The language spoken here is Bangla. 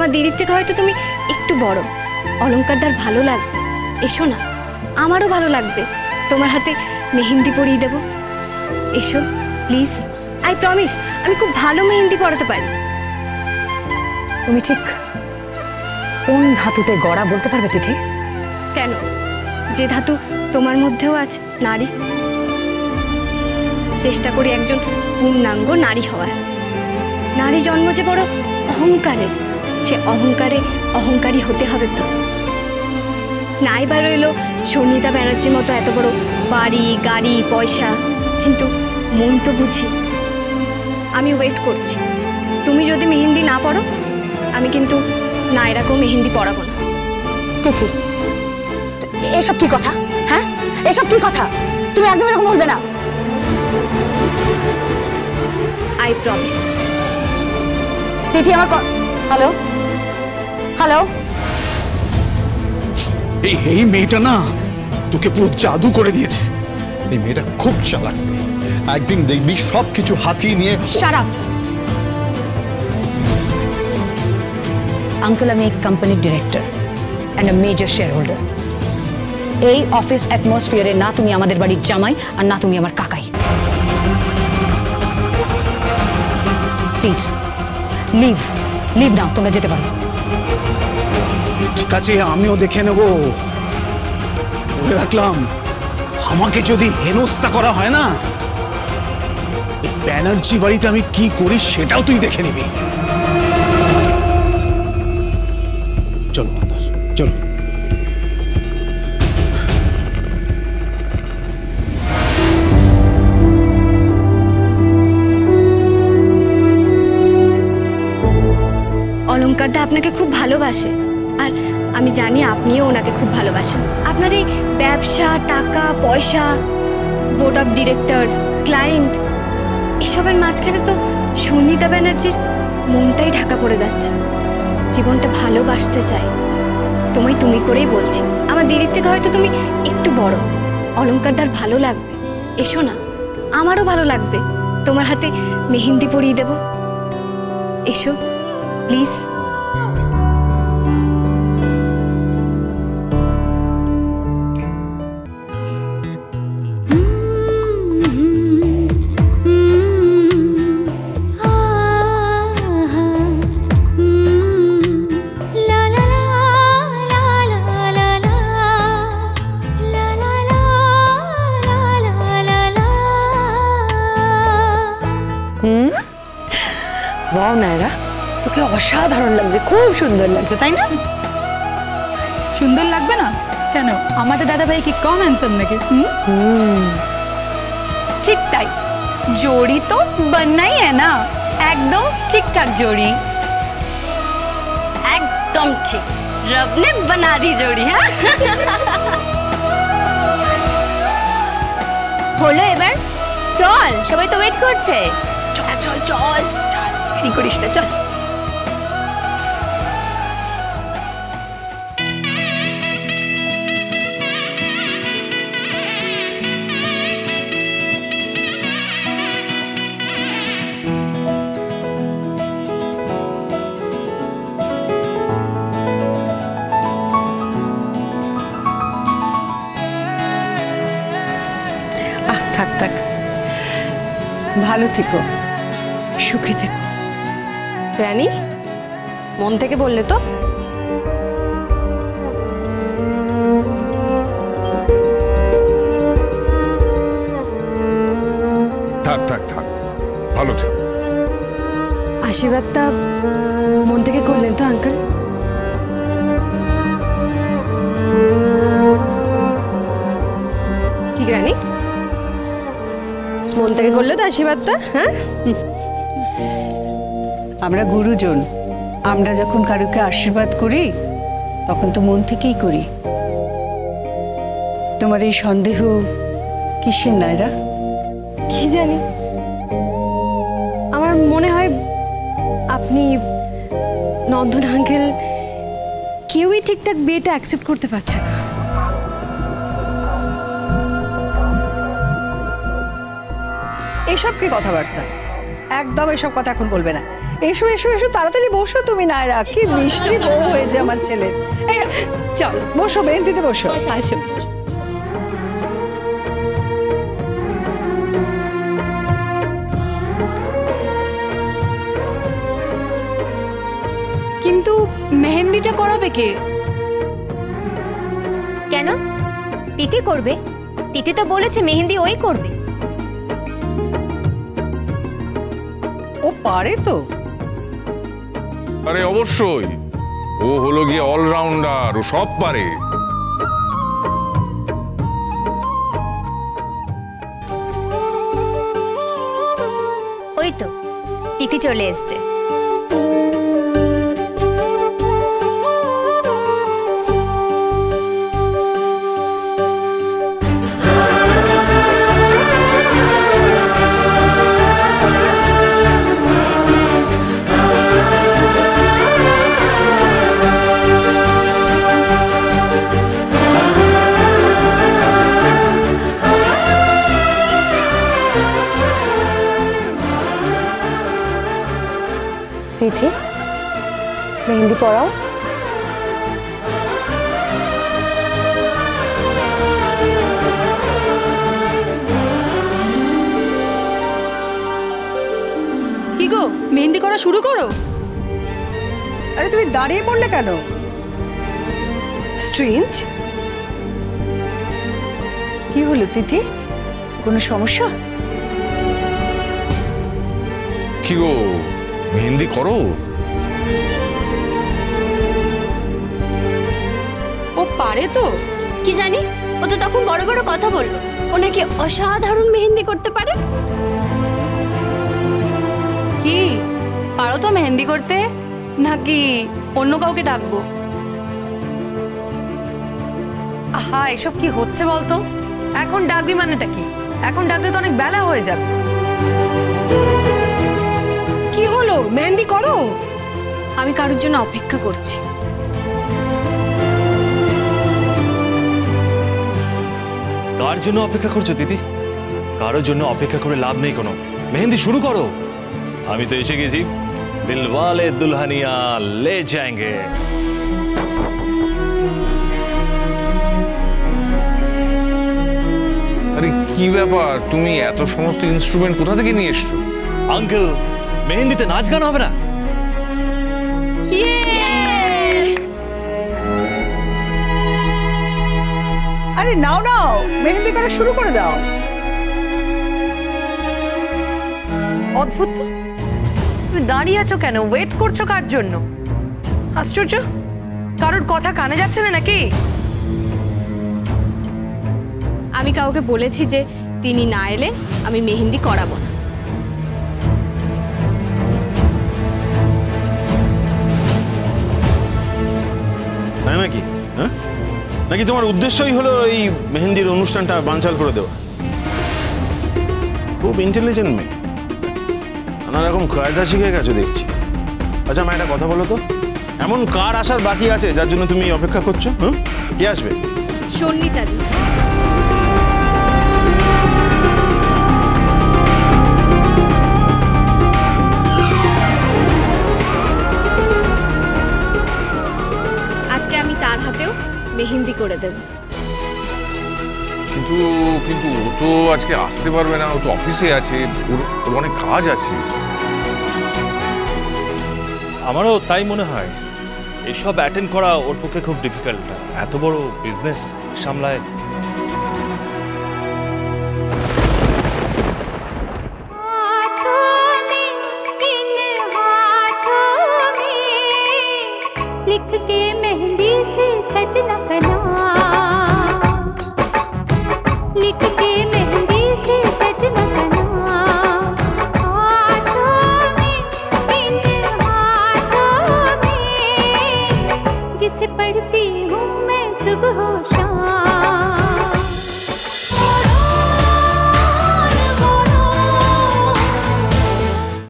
আমার দিদির থেকে হয়তো তুমি একটু বড়, অলংকারদার ভালো লাগবে, এসো না। আমারও ভালো লাগবে, তোমার হাতে মেহেন্দি পরিয়ে দেব। এসো প্লিজ, আই প্রমিস আমি খুব ভালো মেহেন্দি পরাতে পারি। তুমি ঠিক কোন ধাতুতে গড়া বলতে পারবে তিথি? কেন, যে ধাতু তোমার মধ্যেও আছে, নারী। চেষ্টা করি একজন পূর্ণাঙ্গ নারী হওয়ার। নারী জন্ম যে বড় অহংকারের, সে অহংকারে অহংকারী হতে হবে তো। নাই বা রইল সনিতা ব্যানার্জির মতো এত বড় বাড়ি, গাড়ি, পয়সা, কিন্তু মন তো বুঝি। আমি ওয়েট করছি, তুমি যদি মেহেন্দি না পড়ো আমি কিন্তু নায়রাকেও মেহেন্দি পড়াবো না। তিথি, এসব কি কথা? হ্যাঁ, এসব কি কথা? তুমি একদম এরকম বলবে না। I promise. তিথি আমার হ্যালো হ্যালো, এই মেয়েটা না তোকে পুরো জাদু করে দিয়েছে। এই মেয়েটা খুব চালাক, একদিন দেখবি সবকিছু হাতিয়ে নিয়ে। শাট আপ আঙ্কেল, আমি এই কোম্পানির director and a major share holder. এই অফিস অ্যাটমসফিয়ারে না তুমি আমাদের বাড়ির জামাই আর না তুমি আমার কাকাই। প্লিজ লিভ লিভ নাও, তোমরা যেতে পারো। ঠিক আছে, আমিও দেখে নেব। বলে রাখলাম, আমাকে যদি হেনস্থা করা হয় না, এই ব্যানার্জি বাড়িতে আমি কি করি সেটাও তুই দেখে নিবি। চলো মন্দার, চলো। অলংকারদা আপনাকে খুব ভালোবাসে, আর আমি জানি আপনিও ওনাকে খুব ভালোবাসেন। আপনার এই ব্যবসা, টাকা পয়সা, বোর্ড অফ ডিরেক্টরস, ক্লায়েন্ট, এসবের মাঝখানে তো সনিতা ব্যানার্জির মনটাই ঢাকা পড়ে যাচ্ছে। জীবনটা ভালোবাসতে চাই। তোমায় তুমি করেই বলছি, আমার দিদির থেকে হয়তো তুমি একটু বড়, অলংকারদার ভালো লাগবে, এসো না। আমারও ভালো লাগবে, তোমার হাতে মেহেন্দি পরিয়ে দেব। এসো প্লিজ। ওয়াও নায়রা, তোকে অসাধারণ লাগছে, খুব সুন্দর লাগছে, তাই না? সুন্দর লাগবে না কেন? আমাদের দাদা ভাই কি কম হ্যান্ডসাম নাকি? ঠিক তাই, जोड़ी तो बनना ही है ना, एकदम ठीक ठाक जोड़ी, एकदम ठीक, रब ने बना दी जोड़ी। हाँ হলো এবার, চল, সবাই তো ওয়েট করছে। চল চল চল চল, দেরি করিস না, চল। থাক থাক, ভালো থেকো, সুখে থেকো। রানী, মন থেকে বললে তো? থাক থাক থাক, ভালো থেকো। আশীর্বাদটা মন থেকে করলেন তো আঙ্কেল? কি রানী, মন থেকে করলে তো আশীর্বাদটা? হ্যাঁ, আমরা গুরুজন, আমরা যখন কারুকে আশীর্বাদ করি তখন তো মন থেকেই করি। তোমার এই সন্দেহ কিসের নায়রা? কি জানি, আমার মনে হয় আপনি, নন্দন আঙ্কেল, কেউই ঠিকঠাক বিয়েটা অ্যাকসেপ্ট করতে পারছে না। এসব কি কথাবার্তা? একদম এসব কথা এখন বলবে না। এসো এসো এসো, তাড়াতাড়ি বসো তুমি নায়রা, কি মিষ্টি বউ হয়েছে আমার ছেলে। চল বসো, মেহেন্দিতে বসো। আসো। কিন্তু মেহেন্দিটা করাবে কে? কেন? তিথি করবে। তিথি তো বলেছে মেহেন্দি ওই করবে। ও পারে তো? আরে অবশ্যই, ও হলো গিয়ে অলরাউন্ডার, ও সব পারে। ওই তো তিথি চলে এসছে। তিথি, মেহেন্দি পরাও। কি গো, মেহেন্দি করা শুরু করো। আরে তুমি দাঁড়িয়ে পড়লে কেন? স্ট্রেঞ্জ, কি হলো তিথি, কোনো সমস্যা? কি গো, মেহেন্দি করো? ও পারে তো? কি জানি, ও তো তখন বড় বড় কথা বললো, ও নাকি অসাধারণ মেহেন্দি করতে পারে। কি পারো তো মেহেন্দি করতে, নাকি অন্য কাউকে ডাকবো? আহা, এসব কি হচ্ছে বলতো? এখন ডাকবি মানেটা কি? এখন ডাকলে তো অনেক বেলা হয়ে যাবে। কি হলো, মেহেন্দি করো। আমি কারোর জন্য অপেক্ষা করছি। কার জন্য অপেক্ষা করছো দিদি? কারোর জন্য অপেক্ষা করে লাভ নেই কোনো, মেহেন্দি শুরু করো। আমি তো এসে গেছি, দিলওয়ালে দুলহানিয়া লে যায়েঙ্গে। আরে কি ব্যাপার, তুমি এত সমস্ত ইনস্ট্রুমেন্ট কোথা থেকে নিয়ে এসছো? আঙ্কেল, মেহেন্দিতে নাচ গান হবে না? আরে নাও নাও, মেহেন্দি করা শুরু করে দাও। অদ্ভুত তো, তুমি দাঁড়িয়ে আছো কেন? ওয়েট করছো কার জন্য? আশ্চর্য, কারোর কথা কানে যাচ্ছে না নাকি? আমি কাউকে বলেছি যে তিনি না এলে আমি মেহেন্দি করাবো না। তাই নাকি? হ্যাঁ, নাকি তোমার উদ্দেশ্যই হলো এই মেহেন্দির অনুষ্ঠানটা বানচাল করে দেওয়া? খুব ইন্টেলিজেন্ট মেয়ে, নানা রকম কায়দা শিখে গেছো দেখছি। আচ্ছা মা, একটা কথা বলো তো, এমন কার আসার বাকি আছে যার জন্য তুমি অপেক্ষা করছো? হুম, কে আসবে? সন্নিতা দি। আজকে আমি তার হাতেও মেহেন্দি করে দেব। কিন্তু কিন্তু ও তো আজকে আসতে পারবে না, ও তো অফিসে আছে, ওর অনেক কাজ আছে। আমারও তাই মনে হয়, এসব অ্যাটেন্ড করা ওর পক্ষে খুব ডিফিকাল্ট। এত বড় বিজনেস সামলায়। लिख के मेहंदी से सजना का नाम, लिख के मेहंदी से सजना का नाम, हाथों में, इन हाथों में जिसे पढ़ती